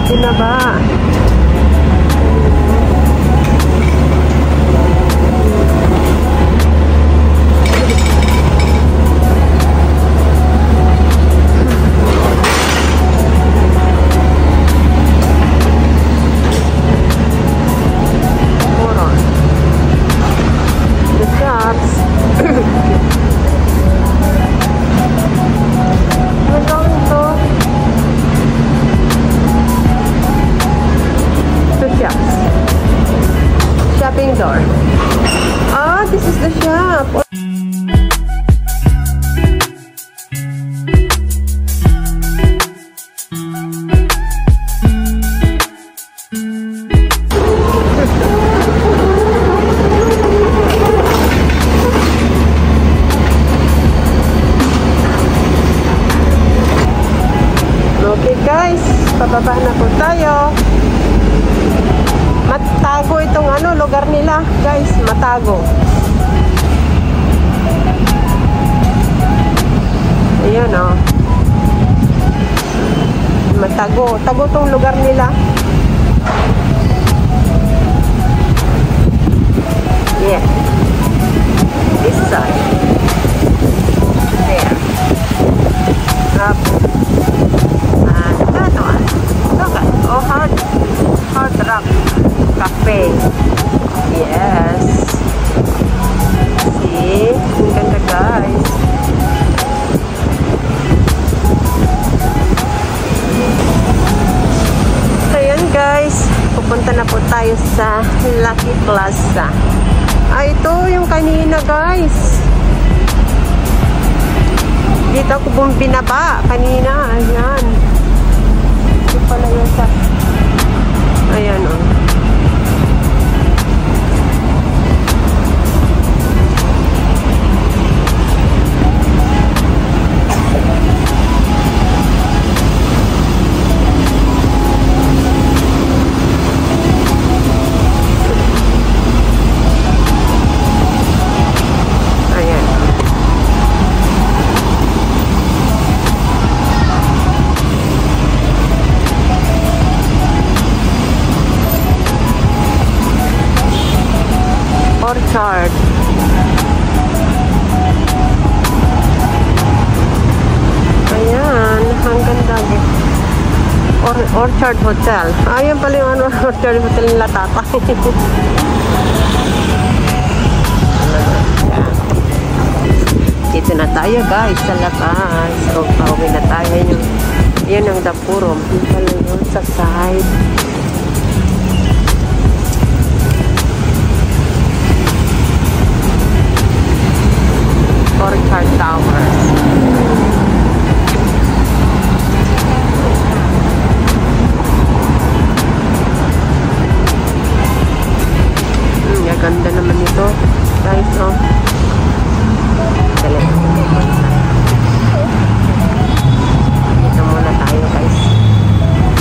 Binaba. Door. Ah, this is the shop. Okay guys, pababa na po tayo. Matago itong lugar nila, guys, matago. Ayan, oh. Matago. Tago tong lugar nila. Yeah. This side. There. Up. And that one. Look at, oh, hard rock cafe. Yes. See? Ang ganda, guys. So, yan, guys. Pupunta na po tayo sa Lucky Plaza. Ah, ito yung kanina, guys. Dito ako binaba kanina. Ayan. Ito pala yun sa... Ayan, oh. Orchard. Ayan, ang ganda. Orchard Hotel. Ayan pala yung Orchard Hotel nila tata. Dito na tayo, guys, sa labas. So, pauwi na tayo. Yan ang Dapurom. Yung pala yun sa side. Orchard Towers. Ganda naman ito, guys, oh. Dali. Dito muna tayo, guys.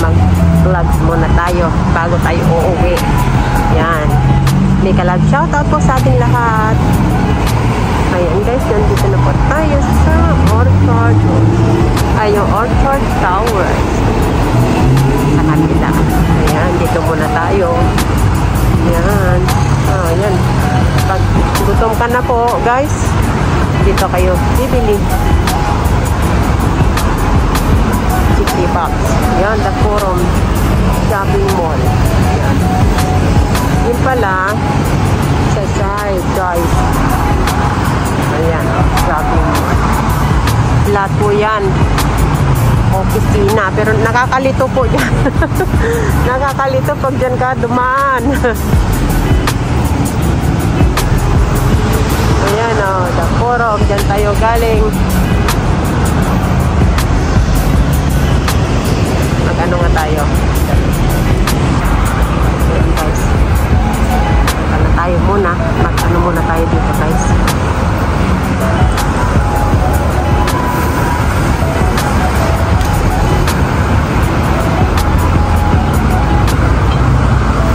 Mag-vlogs muna tayo bago tayo uuwi. Yan. May kalag shoutout po sa ating lahat. Ayan, guys, nandito na po tayo sa Orchard. Ay, yung Orchard Towers. Sa kanila. Ayan, dito muna tayo. Ayan. Ayan. Pag gutom ka na po, guys, dito kayo bibili. City Box. Ayan, Dapurom Shopping Mall. Ayan. Yun pala, sa side, guys. Ayan, shopping mall. Lahat po yan. Opisina. Pero nakakalito po dyan. Nakakalito pag dyan ka dumaan. Ayan, o. Dapurom. Dyan tayo galing. Mag-ano nga tayo. Ayan, guys. Ano tayo muna. Mag-ano muna tayo dito, guys.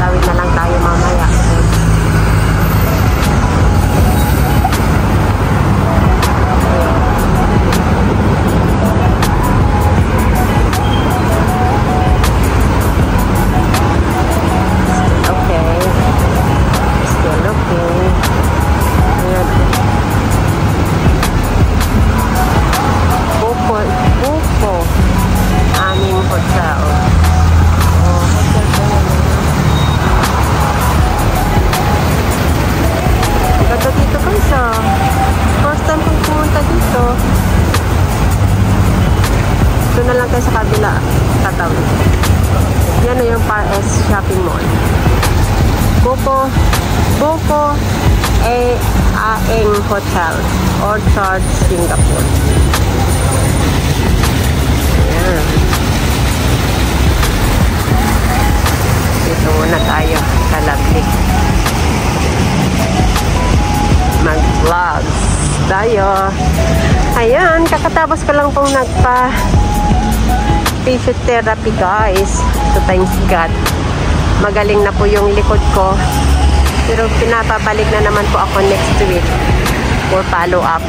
Tawid na lang tayo mamaya. Shopping Mall. Buko Aeng Hotel, Orchard, Singapore. Ayan. Dito muna tayo sa Lovely. Mag-vlogs tayo. Ayan, kakatapos ko lang pong physiotherapy guys. So thanks God. Magaling na po yung likod ko. Pero pinapabalik na naman po ako next week for follow up.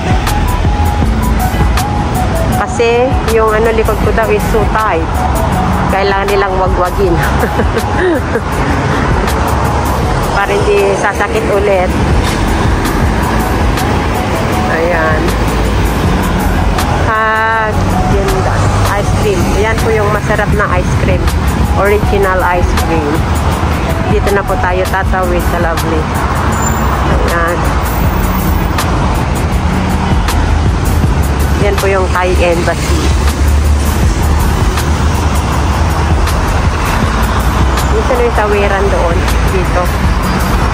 Kasi yung likod ko daw is so tight. Kailangan nilang wagwagin. Para hindi sasakit ulit. Ayan. Ice cream. Ayan po yung masarap na ice cream. Original ice cream. Dito na po tayo tatawid sa Lovely. Ayan. Yan po yung Thai Embassy. Dito na yung tawiran doon. Dito.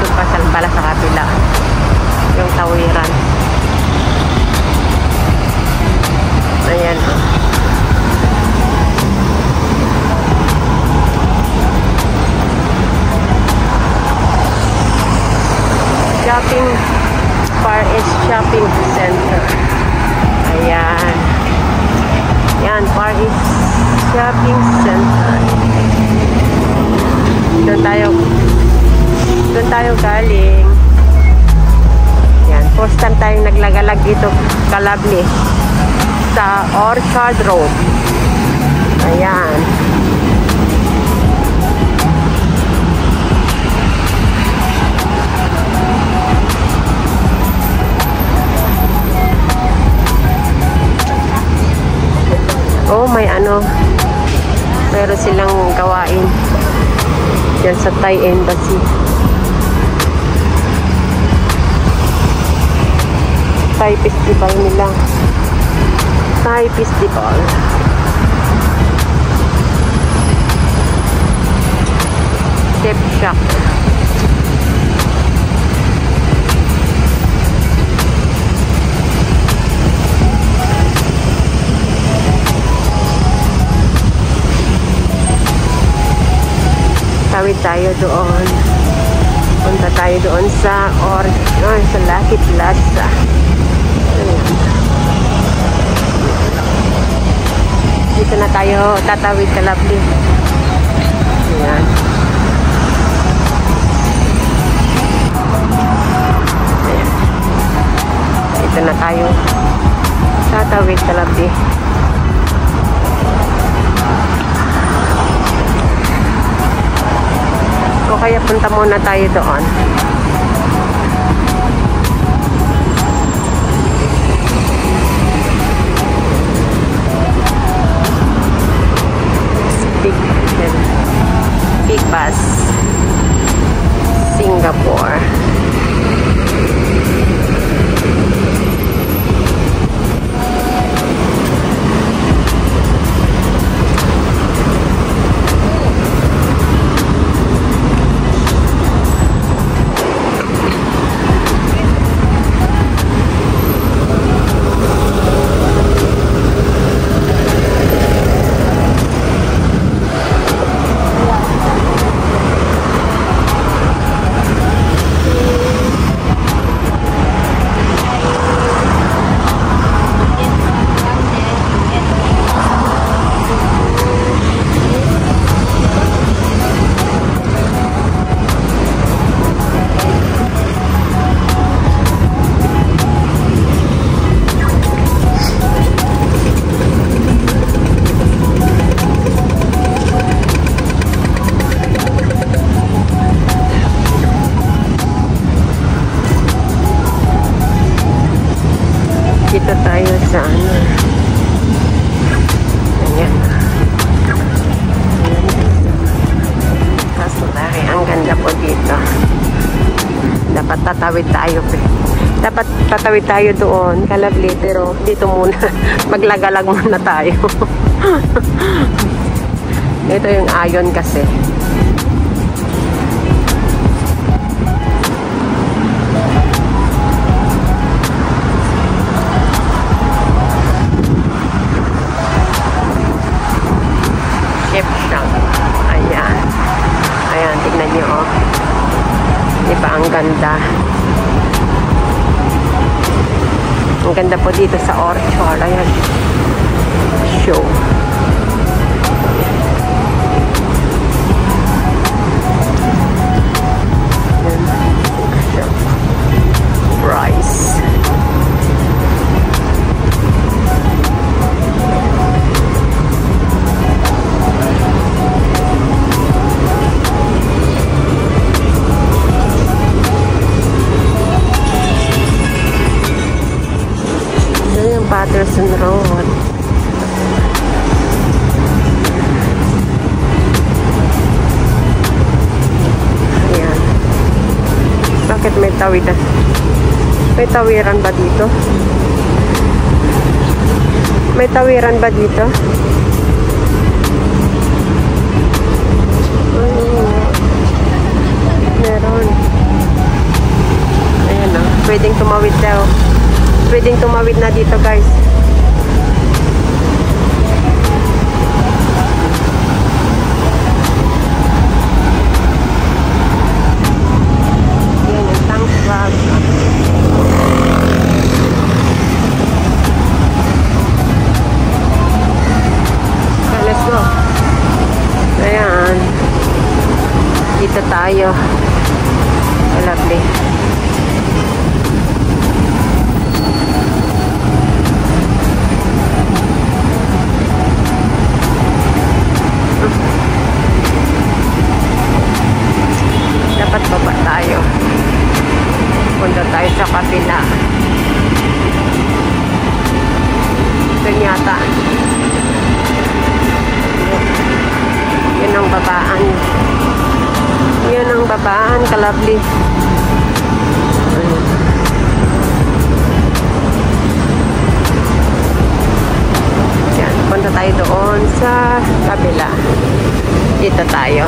Doon pa pala sa kapila. Yung tawiran. Ayan. Shopping Far East Shopping Center. Ayan. Ayan, Far East Shopping Center. Doon tayo galing. Ayan, first time tayong naglagalag dito sa Lovely. Sa Orchard Road. Ayan. Oh, meron silang gawain dyan sa Thai Embassy. Thai Festival nila. Thai Festival. Chef Shop. Tawid tayo doon. Punta tayo doon sa Lucky Plaza. Dito na tayo tatawid sa Lovely. Ayan. Ayan. Dito na tayo tatawid sa Lovely. O kaya punta muna tayo doon. Big Bus Singapore. Dito tayo sa ayan. Kasulari, ang ganda po dito. Dapat tatawid tayo. Dapat tatawid tayo doon, Lovely, pero dito muna. Maglagalag muna tayo. Ito yung ayon kasi. ganda. Ang ganda po dito sa Orchard. Ayan. Show. Price. Patterson Road. Ayan. Bakit may tawiran? May tawiran ba dito? May tawiran ba dito? Meron. Ayan o. Pwedeng tumawid daw. Pwedeng tumawid na dito, guys. Yan yung tank truck. Okay, let's go. Ayan. Dito tayo. Lovely. Dapat baba tayo. Punta tayo sa kabila. Doon yata. Yun ang babaan. Yun ang babaan, kalabli. Yan, punta tayo doon sa kabila. Dito tayo.